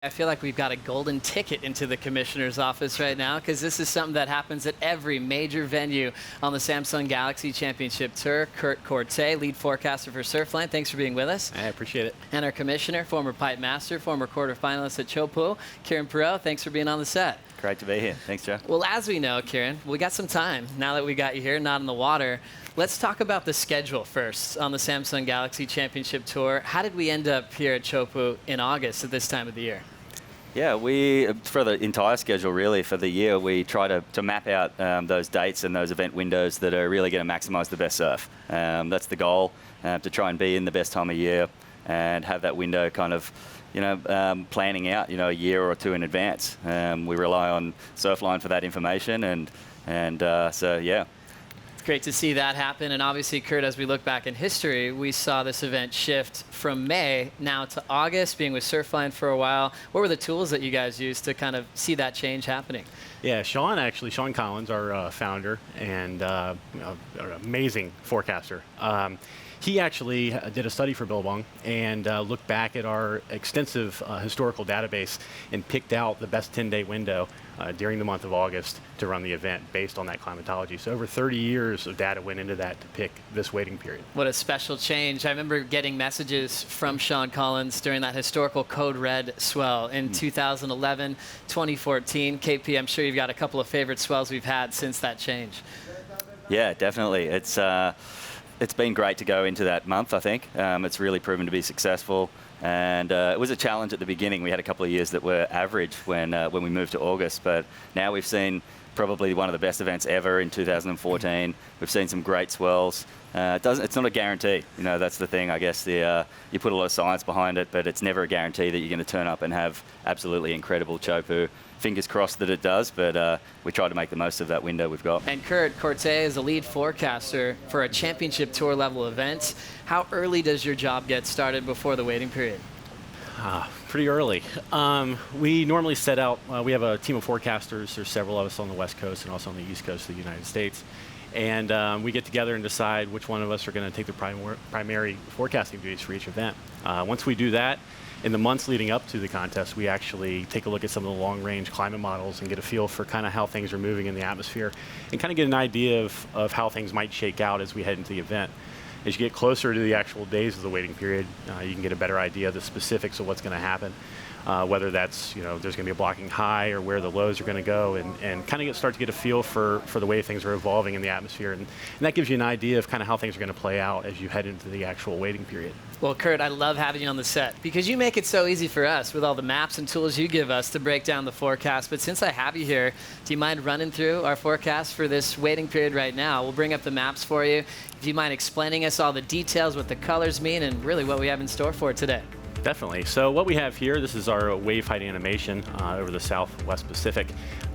I feel like we've got a golden ticket into the commissioner's office right now because this is something that happens at every major venue on the Samsung Galaxy Championship Tour. Kurt Corte, lead forecaster for Surfline. Thanks for being with us. I appreciate it. And our commissioner, former pipe master, former quarterfinalist at Chopu, Kieren Perrow. Thanks for being on the set. Great to be here. Thanks, Joe. Well, as we know, Kieren, we got some time now that we got you here, not in the water. Let's talk about the schedule first on the Samsung Galaxy Championship Tour. How did we end up here at Chopu in August at this time of the year? Yeah, for the entire schedule, really, for the year, we try to map out those dates and those event windows that are really going to maximize the best surf. That's the goal, to try and be in the best time of year and have that window kind of, planning out, a year or two in advance. We rely on Surfline for that information, so, yeah. It's great to see that happen. And obviously, Kurt, as we look back in history, we saw this event shift from May now to August, being with Surfline for a while. What were the tools that you guys used to kind of see that change happening? Yeah, Sean Collins, our founder and an amazing forecaster. He actually did a study for Billabong and looked back at our extensive historical database and picked out the best 10-day window during the month of August to run the event based on that climatology. So over 30 years of data went into that to pick this waiting period. What a special change. I remember getting messages from Sean Collins during that historical Code Red swell in 2011, 2014. KP, I'm sure you've got a couple of favorite swells we've had since that change. Yeah, definitely. It's been great to go into that month, I think. It's really proven to be successful. And it was a challenge at the beginning. We had a couple of years that were average when we moved to August, but now we've seen probably one of the best events ever in 2014. We've seen some great swells. It's not a guarantee. That's the thing, I guess. You put a lot of science behind it, but it's never a guarantee that you're going to turn up and have absolutely incredible Chopu. Fingers crossed that it does, but we try to make the most of that window we've got. And Kurt Corte is a lead forecaster for a championship tour level event. How early does your job get started before the waiting period? Pretty early. We normally set out, we have a team of forecasters. There's several of us on the West Coast and also on the East Coast of the United States. And we get together and decide which one of us are going to take the primary forecasting duties for each event. Once we do that, in the months leading up to the contest, we actually take a look at some of the long-range climate models and get a feel for kind of how things are moving in the atmosphere and kind of get an idea of how things might shake out as we head into the event. As you get closer to the actual days of the waiting period, you can get a better idea of the specifics of what's going to happen, whether that's, there's going to be a blocking high or where the lows are going to go, and kind of start to get a feel for the way things are evolving in the atmosphere. And that gives you an idea of kind of how things are going to play out as you head into the actual waiting period. Well, Kurt, I love having you on the set because you make it so easy for us with all the maps and tools you give us to break down the forecast. But since I have you here, do you mind running through our forecast for this waiting period right now? We'll bring up the maps for you. Do you mind explaining us all the details, what the colors mean, and really what we have in store for today? Definitely. So what we have here, this is our wave height animation over the Southwest Pacific.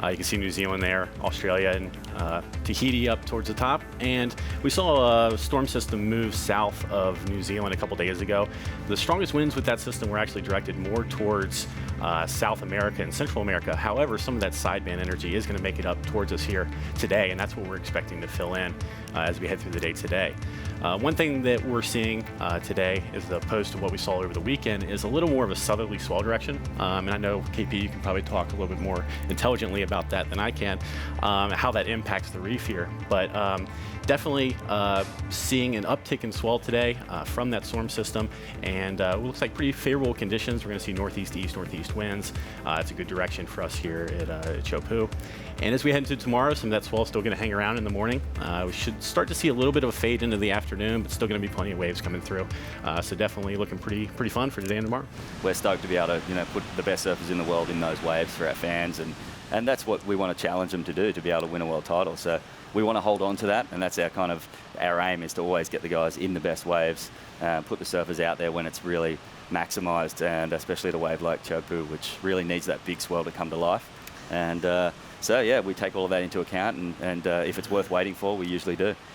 You can see New Zealand there, Australia, and Tahiti up towards the top. And we saw a storm system move south of New Zealand a couple days ago. The strongest winds with that system were actually directed more towards South America and Central America. However, some of that sideband energy is going to make it up towards us here today, and that's what we're expecting to fill in as we head through the day today. One thing that we're seeing today, as opposed to what we saw over the weekend, is a little more of a southerly swell direction. And I know, KP, you can probably talk a little bit more intelligently about that than I can, how that impacts the reef here. But definitely seeing an uptick in swell today from that storm system, and it looks like pretty favorable conditions. We're going to see northeast winds. It's a good direction for us here at Chopu. And as we head into tomorrow, some of that swell is still going to hang around in the morning. We should start to see a little bit of a fade into the afternoon, but still going to be plenty of waves coming through. So definitely looking pretty fun for today and tomorrow. We're stoked to be able to put the best surfers in the world in those waves for our fans, and that's what we want to challenge them to do, to be able to win a world title. So we want to hold on to that, and that's our aim, is to always get the guys in the best waves, put the surfers out there when it's really maximised, and especially at a wave like Chopu, which really needs that big swell to come to life. And so yeah, we take all of that into account, and if it's worth waiting for, we usually do.